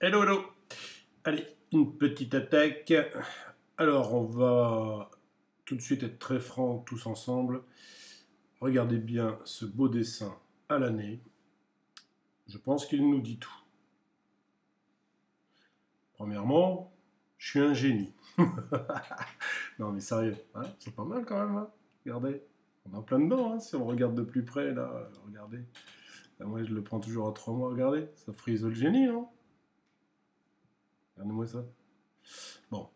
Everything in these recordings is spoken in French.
Hello, hello. Allez, une petite attaque. Alors, on va tout de suite être très francs tous ensemble. Regardez bien ce beau dessin à l'année. Je pense qu'il nous dit tout. Premièrement, je suis un génie. Non mais sérieux, hein, c'est pas mal quand même. Hein, regardez, on est en plein dedans. Hein, si on regarde de plus près, là, regardez. Là, moi, je le prends toujours à 3 mois. Regardez, ça frise le génie, non? Regardez-moi ça. Bon,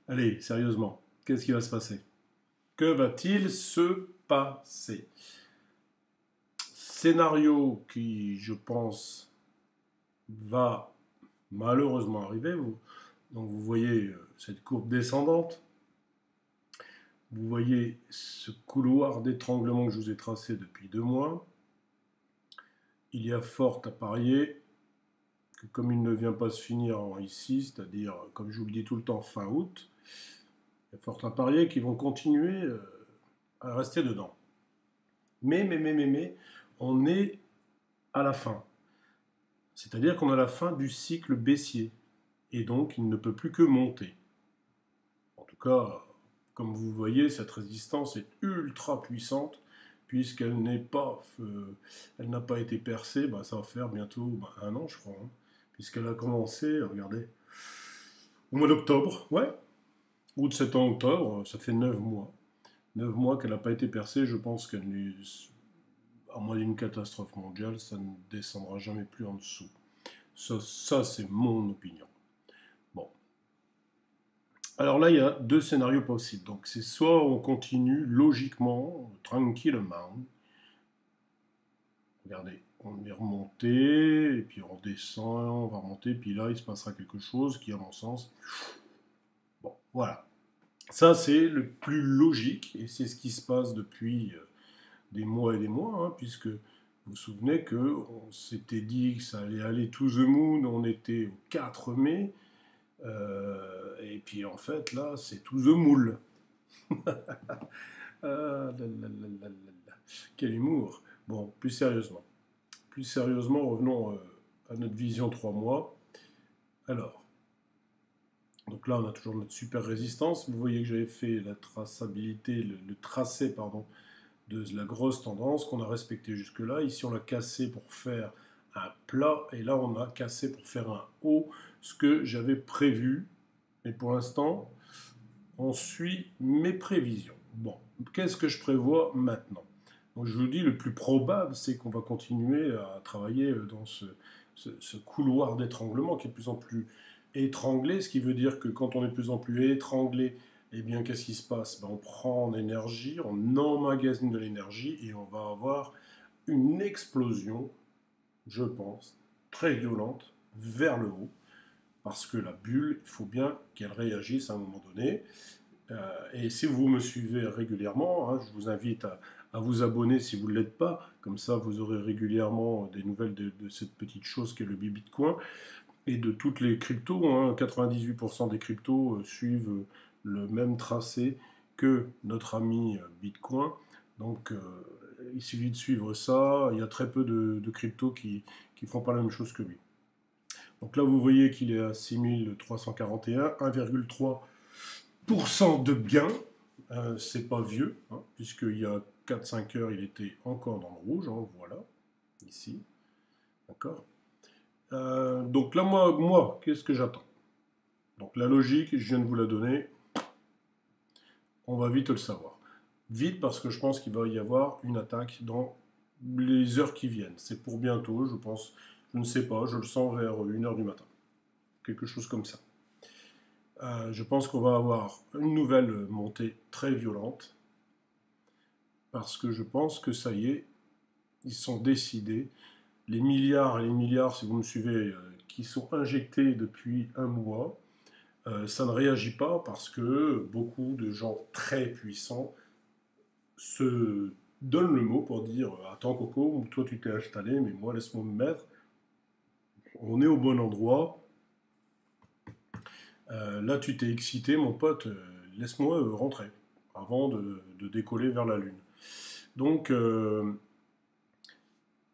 allez, sérieusement, qu'est-ce qui va se passer? Que va-t-il se passer? Scénario qui, je pense, va malheureusement arriver. Donc vous voyez cette courbe descendante. Vous voyez ce couloir d'étranglement que je vous ai tracé depuis 2 mois. Il y a fort à parier que comme il ne vient pas se finir ici, c'est-à-dire, comme je vous le dis tout le temps, fin août, il y a fort à parier qu'ils vont continuer à rester dedans. Mais, on est à la fin. C'est-à-dire qu'on est à la fin du cycle baissier. Et donc, il ne peut plus que monter. En tout cas, comme vous voyez, cette résistance est ultra puissante, puisqu'elle elle n'a pas été percée. Bah, ça va faire bientôt 1 an, je crois. Hein, puisqu'elle a commencé, regardez, au mois d'octobre, ouais, août, septembre, octobre, ça fait 9 mois. 9 mois qu'elle n'a pas été percée, je pense qu'elle n'est, à moins d'une catastrophe mondiale, ça ne descendra jamais plus en dessous. Ça c'est mon opinion. Bon. Alors là, il y a deux scénarios possibles. Donc c'est soit on continue logiquement, tranquillement. Regardez, on est remonté, et puis on descend, on va remonter, puis là, il se passera quelque chose qui, à mon sens... Bon, voilà. Ça, c'est le plus logique, et c'est ce qui se passe depuis des mois et des mois, hein, puisque vous vous souvenez qu'on s'était dit que ça allait aller to the moon, on était au 4 mai, et puis en fait, là, c'est to the moule. Ah, quel humour. Bon, plus sérieusement. Plus sérieusement, revenons à notre vision 3 mois. Alors, donc là, on a toujours notre super résistance. Vous voyez que j'avais fait la traçabilité, le tracé, pardon, de la grosse tendance qu'on a respectée jusque-là. Ici, on l'a cassé pour faire un plat, et là, on a cassé pour faire un haut, ce que j'avais prévu. Et pour l'instant, on suit mes prévisions. Bon, qu'est-ce que je prévois maintenant? Donc, je vous dis, le plus probable, c'est qu'on va continuer à travailler dans ce couloir d'étranglement qui est de plus en plus étranglé, ce qui veut dire que quand on est de plus en plus étranglé, eh bien, qu'est-ce qui se passe? Ben, on prend en énergie, on emmagasine de l'énergie et on va avoir une explosion, je pense, très violente vers le haut, parce que la bulle, il faut bien qu'elle réagisse à un moment donné. Et si vous me suivez régulièrement, hein, je vous invite à vous abonner si vous ne l'êtes pas, comme ça vous aurez régulièrement des nouvelles de cette petite chose qu'est le Bitcoin et de toutes les cryptos. Hein, 98% des cryptos suivent le même tracé que notre ami Bitcoin. Donc il suffit de suivre ça. Il y a très peu de cryptos qui ne font pas la même chose que lui. Donc là vous voyez qu'il est à 6341, 1,3% de gain. C'est pas vieux, hein, puisqu'il y a 4-5 heures, il était encore dans le rouge, hein, voilà, ici, d'accord. Donc là, moi qu'est-ce que j'attends? Donc la logique, je viens de vous la donner, on va vite le savoir. Vite parce que je pense qu'il va y avoir une attaque dans les heures qui viennent. C'est pour bientôt, je pense, je ne sais pas, je le sens vers 1h du matin. Quelque chose comme ça. Je pense qu'on va avoir une nouvelle montée très violente, parce que je pense que ça y est, ils sont décidés. Les milliards et les milliards, si vous me suivez, qui sont injectés depuis un mois, ça ne réagit pas parce que beaucoup de gens très puissants se donnent le mot pour dire attends Coco, toi tu t'es installé, mais moi laisse-moi me mettre. On est au bon endroit. Là tu t'es excité, mon pote, laisse-moi rentrer avant de décoller vers la Lune. Donc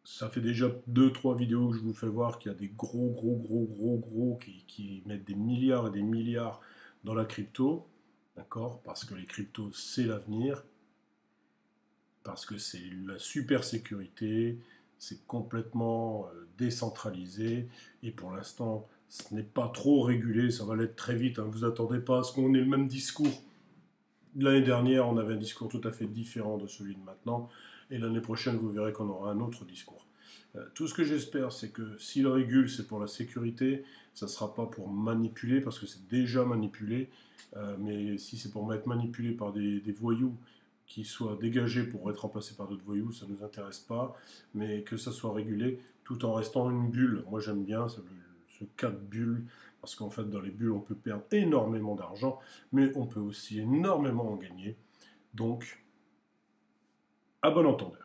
ça fait déjà 2-3 vidéos que je vous fais voir qu'il y a des gros qui mettent des milliards et des milliards dans la crypto, d'accord? Parce que les cryptos, c'est l'avenir, parce que c'est la super sécurité, c'est complètement décentralisé, et pour l'instant, ce n'est pas trop régulé, ça va l'être très vite, hein. Vous attendez pas à ce qu'on ait le même discours. L'année dernière, on avait un discours tout à fait différent de celui de maintenant, et l'année prochaine, vous verrez qu'on aura un autre discours. Tout ce que j'espère, c'est que s'il régule, c'est pour la sécurité, ça ne sera pas pour manipuler, parce que c'est déjà manipulé, mais si c'est pour être manipulé par des voyous qui soient dégagés pour être remplacés par d'autres voyous, ça ne nous intéresse pas, mais que ça soit régulé tout en restant une bulle. Moi j'aime bien ce cas de bulle, parce qu'en fait dans les bulles on peut perdre énormément d'argent, mais on peut aussi énormément en gagner. Donc, à bon entendeur.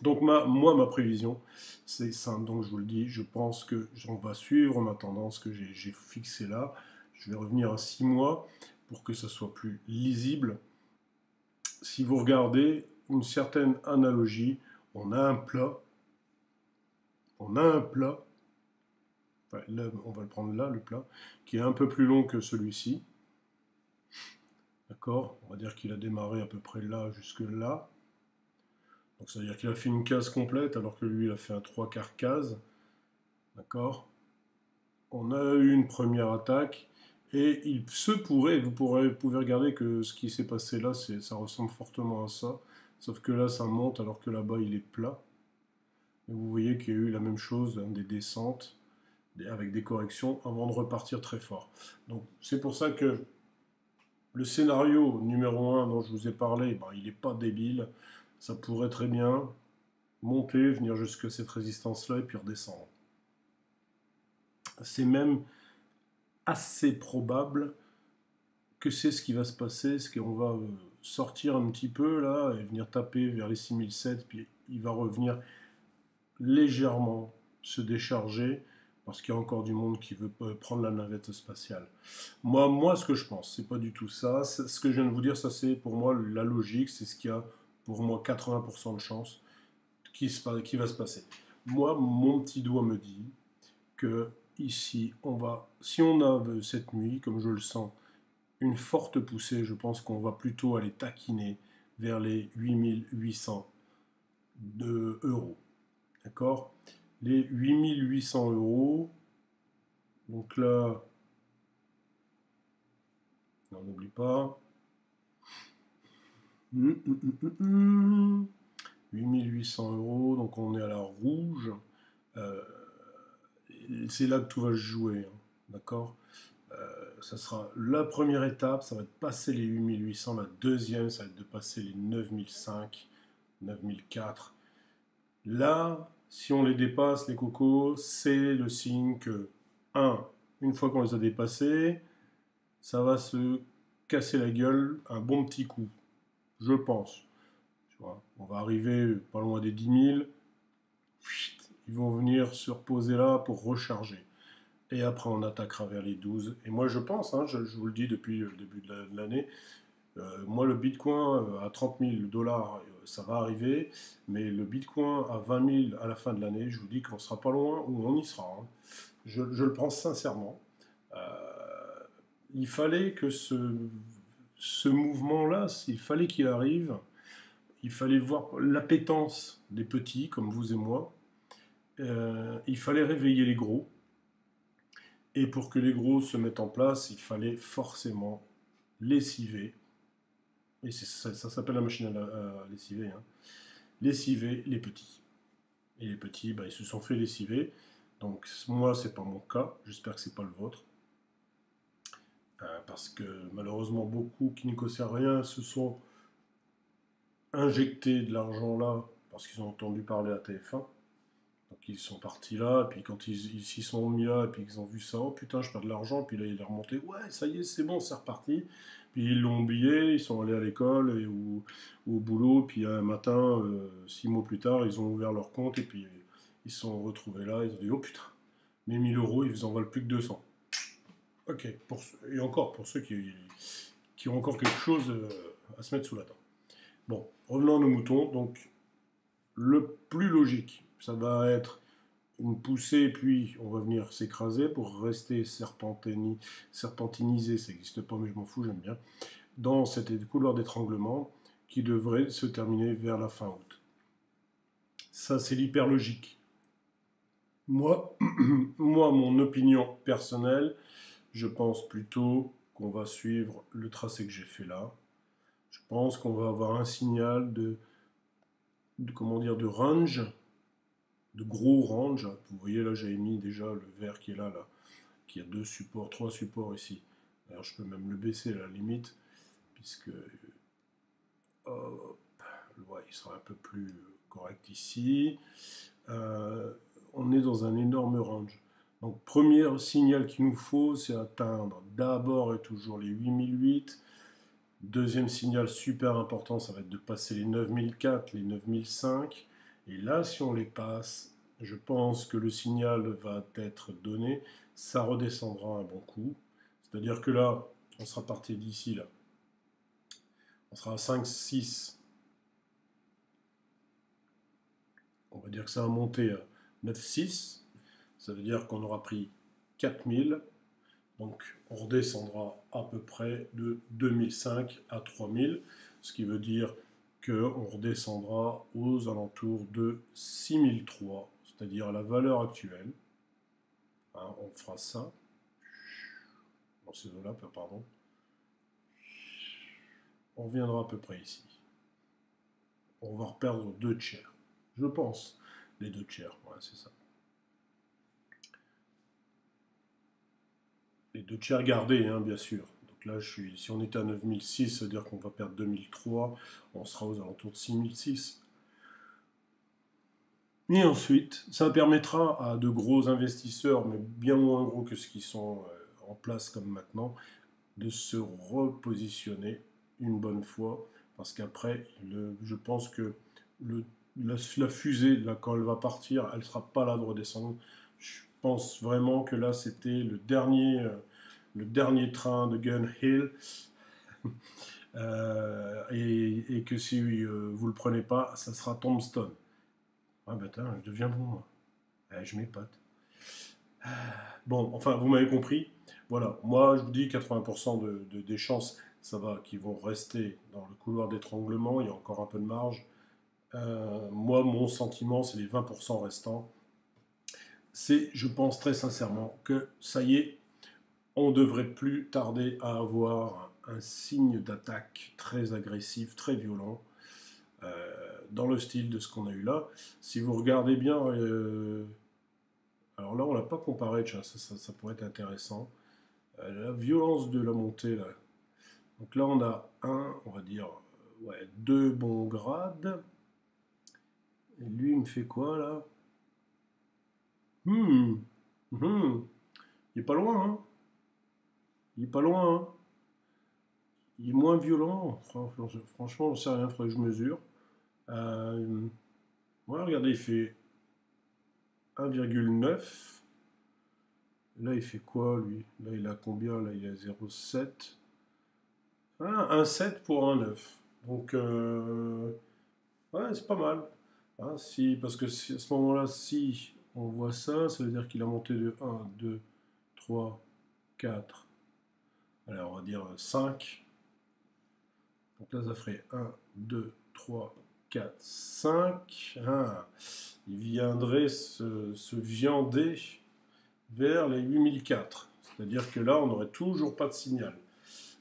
Donc moi, ma prévision, c'est simple, donc je vous le dis, je pense que on va suivre ma tendance que j'ai fixée là. Je vais revenir à 6 mois pour que ça soit plus lisible. Si vous regardez une certaine analogie, on a un plat, enfin, là, on va le prendre là, le plat, qui est un peu plus long que celui-ci. D'accord? On va dire qu'il a démarré à peu près là jusque là. Donc ça veut dire qu'il a fait une case complète alors que lui il a fait un 3/4 case. D'accord? On a eu une première attaque et il se pourrait, vous pouvez regarder que ce qui s'est passé là, ça ressemble fortement à ça. Sauf que là ça monte alors que là-bas il est plat. Et vous voyez qu'il y a eu la même chose, hein, des descentes avec des corrections avant de repartir très fort. Donc c'est pour ça que le scénario numéro 1 dont je vous ai parlé, ben, il n'est pas débile. Ça pourrait très bien monter, venir jusqu'à cette résistance-là et puis redescendre. C'est même assez probable que c'est ce qui va se passer, c'est qu'on va sortir un petit peu là et venir taper vers les 6007, puis il va revenir légèrement se décharger parce qu'il y a encore du monde qui veut prendre la navette spatiale. Moi, ce que je pense, c'est pas du tout ça. Ce que je viens de vous dire, ça c'est pour moi la logique, c'est ce qui a pour moi 80% de chance qui va se passer. Moi, mon petit doigt me dit que ici, si on a cette nuit, comme je le sens, une forte poussée, je pense qu'on va plutôt aller taquiner vers les 8800 euros. D'accord? Les 8800 euros, donc là, on n'oublie pas. 8800 euros, donc on est à la rouge. C'est là que tout va se jouer, hein, d'accord? Ça sera la première étape, ça va être de passer les 8800. La deuxième, ça va être de passer les 9005, 9004. Là, si on les dépasse, les cocos, c'est le signe que, une fois qu'on les a dépassés, ça va se casser la gueule un bon petit coup, je pense. Tu vois, on va arriver pas loin des 10 000, ils vont venir se reposer là pour recharger. Et après, on attaquera vers les 12. Et moi, je pense, hein, je vous le dis depuis le début de l'année, moi, le Bitcoin à 30 000 dollars, ça va arriver. Mais le Bitcoin à 20 000 à la fin de l'année, je vous dis qu'on sera pas loin ou on y sera, hein. Je le pense sincèrement. Euh, il fallait que ce mouvement-là, il fallait qu'il arrive. Il fallait voir l'appétence des petits, comme vous et moi. Il fallait réveiller les gros. Et pour que les gros se mettent en place, il fallait forcément lessiver. Et ça s'appelle la machine à lessiver. Hein. Lessiver les petits. Et les petits, bah, ils se sont fait lessiver. Donc moi, c'est pas mon cas. J'espère que c'est pas le vôtre. Parce que malheureusement, beaucoup qui ne connaissent rien se sont injectés de l'argent là parce qu'ils ont entendu parler à TF1. Donc ils sont partis là, et puis quand ils s'y sont mis là, et puis qu'ils ont vu ça, oh putain, je perds de l'argent, puis là il est remonté, ouais, ça y est, c'est bon, c'est reparti. Puis ils l'ont oublié, ils sont allés à l'école ou au boulot, puis un matin, 6 mois plus tard, ils ont ouvert leur compte, et puis ils se sont retrouvés là, ils ont dit, oh putain, mes 1000 euros, ils vous en valent plus que 200. Ok, et encore, pour ceux qui ont encore quelque chose à se mettre sous la dent. Bon, revenons à nos moutons, donc le plus logique. Ça va être une poussée, puis on va venir s'écraser pour rester serpentinisé, ça n'existe pas, mais je m'en fous, j'aime bien, dans cette couloir d'étranglement qui devrait se terminer vers la fin août. Ça, c'est l'hyper logique. Moi, moi, mon opinion personnelle, je pense plutôt qu'on va suivre le tracé que j'ai fait là. Je pense qu'on va avoir un signal comment dire, de range, de gros range. Vous voyez là, j'avais mis déjà le vert qui est là, qui a deux supports, trois supports ici. Alors je peux même le baisser à la limite, puisque ouais, il sera un peu plus correct ici. On est dans un énorme range. Donc premier signal qu'il nous faut, c'est atteindre d'abord et toujours les 8008. Deuxième signal super important, ça va être de passer les 9004, les 9005. Et là, si on les passe, je pense que le signal va être donné. Ça redescendra un bon coup. C'est-à-dire que là, on sera parti d'ici, là. On sera à 5, 6. On va dire que ça va monter à 9, 6. Ça veut dire qu'on aura pris 4000. Donc on redescendra à peu près de 2005 à 3000, ce qui veut dire qu'on redescendra aux alentours de 6003, c'est-à-dire à la valeur actuelle. Hein, on fera ça. Dans ces eaux-là, pardon. On reviendra à peu près ici. On va reperdre 2 tiers. Je pense. Les 2 tiers, ouais, c'est ça. Les 2 tiers gardés, hein, bien sûr. Donc là, si on était à 9006, ça veut dire qu'on va perdre 2003, on sera aux alentours de 6006. Et ensuite, ça permettra à de gros investisseurs, mais bien moins gros que ceux qui sont en place comme maintenant, de se repositionner une bonne fois, parce qu'après, je pense que la fusée, là, quand elle va partir, elle ne sera pas là de redescendre. Je pense vraiment que là, c'était le dernier train de Gun Hill, et que si vous ne le prenez pas, ça sera Tombstone. Ah bah attends, je deviens bon, moi. Je m'épate. Bon, enfin, vous m'avez compris. Voilà, moi je vous dis 80% des chances, ça va, qui vont rester dans le couloir d'étranglement, il y a encore un peu de marge. Moi, mon sentiment, c'est les 20% restants. C'est, je pense très sincèrement, que ça y est, on devrait plus tarder à avoir un signe d'attaque très agressif, très violent, dans le style de ce qu'on a eu là. Si vous regardez bien, alors là, on l'a pas comparé, tiens, ça pourrait être intéressant. La violence de la montée, là. Donc là, on a on va dire, ouais, 2 bons grades. Et lui, il me fait quoi, là? Hmm, hmm. Il est pas loin, hein? Il est pas loin, hein? Il est moins violent. Franchement, on ne sait rien, il faudrait que je mesure. Ouais, regardez, il fait 1,9. Là, il fait quoi, lui? Là, il a combien? Là, il a 0,7. Ah, 1,7 pour 1,9. Donc, ouais, c'est pas mal. Hein, parce que à ce moment-là, si on voit ça, ça veut dire qu'il a monté de 1, 2, 3, 4. Alors, on va dire 5. Donc là, ça ferait 1, 2, 3, 4, 5. Ah, il viendrait se viander vers les 8004. C'est-à-dire que là, on n'aurait toujours pas de signal.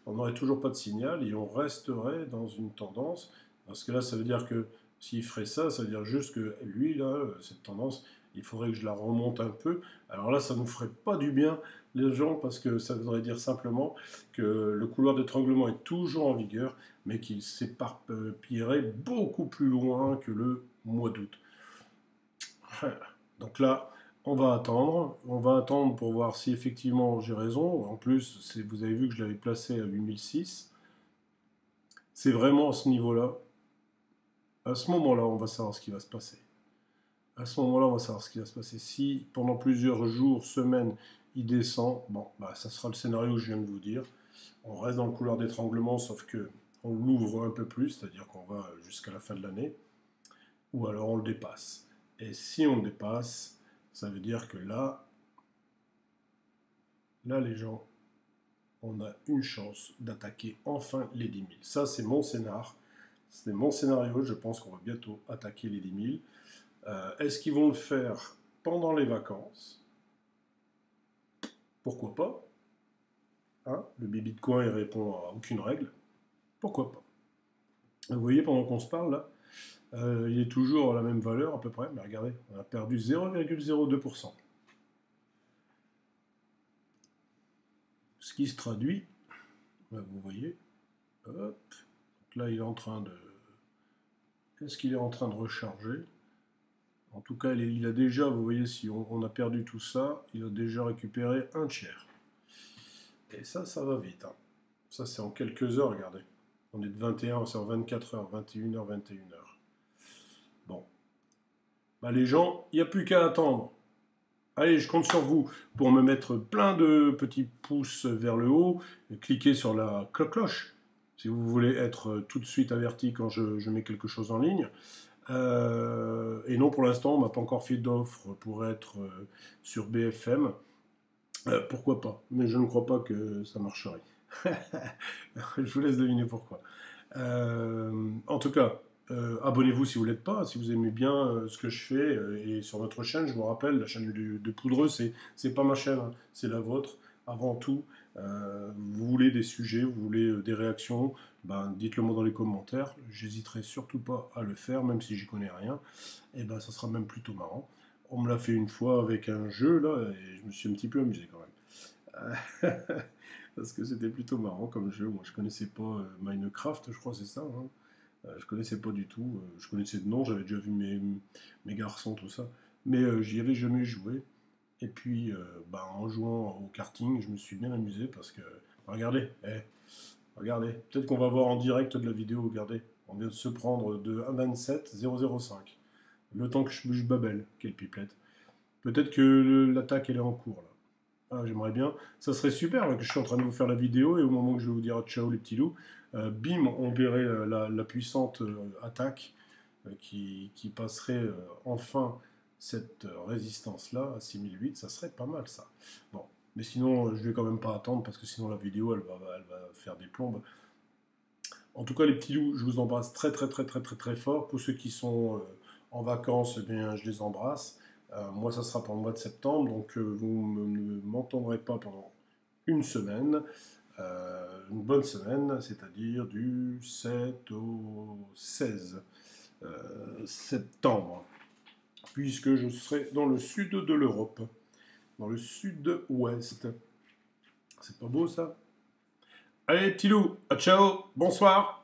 On n'aurait toujours pas de signal et on resterait dans une tendance. Parce que là, ça veut dire que s'il ferait ça, ça veut dire juste que lui, là, cette tendance, il faudrait que je la remonte un peu. Alors là, ça ne nous ferait pas du bien, les gens, parce que ça voudrait dire simplement que le couloir d'étranglement est toujours en vigueur, mais qu'il s'éparpillerait beaucoup plus loin que le mois d'août. Donc là, on va attendre pour voir si effectivement j'ai raison. En plus, vous avez vu que je l'avais placé à 8006. C'est vraiment à ce niveau-là. À ce moment-là, on va savoir ce qui va se passer. À ce moment-là, on va savoir ce qui va se passer. Si pendant plusieurs jours, semaines, il descend, bon, bah, ça sera le scénario que je viens de vous dire. On reste dans le couloir d'étranglement, sauf que on l'ouvre un peu plus, c'est-à-dire qu'on va jusqu'à la fin de l'année. ou alors on le dépasse. Et si on le dépasse, ça veut dire que là les gens, on a une chance d'attaquer enfin les 10 000. Ça, c'est mon scénar. C'est mon scénario. Je pense qu'on va bientôt attaquer les 10 000. Est-ce qu'ils vont le faire pendant les vacances? Pourquoi pas, hein? Le Bitcoin, il répond à aucune règle. Pourquoi pas? Vous voyez, pendant qu'on se parle, là, il est toujours à la même valeur à peu près. Mais regardez, on a perdu 0,02%. Ce qui se traduit, vous voyez, hop, donc là il est en train de... Est-ce qu'il est en train de recharger? En tout cas, il a déjà, vous voyez, si on a perdu tout ça, il a déjà récupéré un tiers. Et ça va vite, hein. Ça, c'est en quelques heures, regardez. On est de 21, c'est en 24 heures, 21h, 21h. Bon. Bah, les gens, il n'y a plus qu'à attendre. Allez, je compte sur vous pour me mettre plein de petits pouces vers le haut. Et cliquez sur la cloche si vous voulez être tout de suite averti quand je mets quelque chose en ligne. Et non, pour l'instant, on m'a pas encore fait d'offre pour être sur BFM. Pourquoi pas? Mais je ne crois pas que ça marcherait. Je vous laisse deviner pourquoi. En tout cas, abonnez-vous si vous ne l'êtes pas, si vous aimez bien ce que je fais. Et sur notre chaîne, je vous rappelle, la chaîne de Poudreux, c'est pas ma chaîne, hein, c'est la vôtre. Avant tout, vous voulez des sujets, vous voulez des réactions, ben, dites-le moi dans les commentaires. J'hésiterai surtout pas à le faire, même si j'y connais rien. Et ben, ça sera même plutôt marrant. On me l'a fait une fois avec un jeu, là, et je me suis un petit peu amusé quand même. Parce que c'était plutôt marrant comme jeu. Moi, je connaissais pas Minecraft, je crois, c'est ça, hein. Je connaissais pas du tout. Je connaissais de nom, j'avais déjà vu mes garçons, tout ça. Mais j'y avais jamais joué. Et puis, bah, en jouant au karting, je me suis bien amusé parce que, regardez, regardez, peut-être qu'on va voir en direct de la vidéo, regardez, on vient de se prendre de 1,27,005. Le temps que je babelle, quelle pipelette. Peut-être que l'attaque, elle est en cours, là. Ah, j'aimerais bien. Ça serait super là, que je suis en train de vous faire la vidéo et au moment que je vais vous dire ciao les petits loups, bim, on verrait la puissante attaque qui passerait enfin cette résistance-là à 6008. Ça serait pas mal ça. Bon, mais sinon, je vais quand même pas attendre parce que sinon la vidéo, elle va faire des plombes. En tout cas, les petits loups, je vous embrasse très très très très très très fort. Pour ceux qui sont en vacances, eh bien, je les embrasse. Moi, ça sera pour le mois de septembre, donc vous ne m'entendrez pas pendant une semaine, une bonne semaine, c'est-à-dire du 7 au 16 septembre, puisque je serai dans le sud de l'Europe, dans le sud-ouest. C'est pas beau ça? Allez, petit loup, à ciao, bonsoir.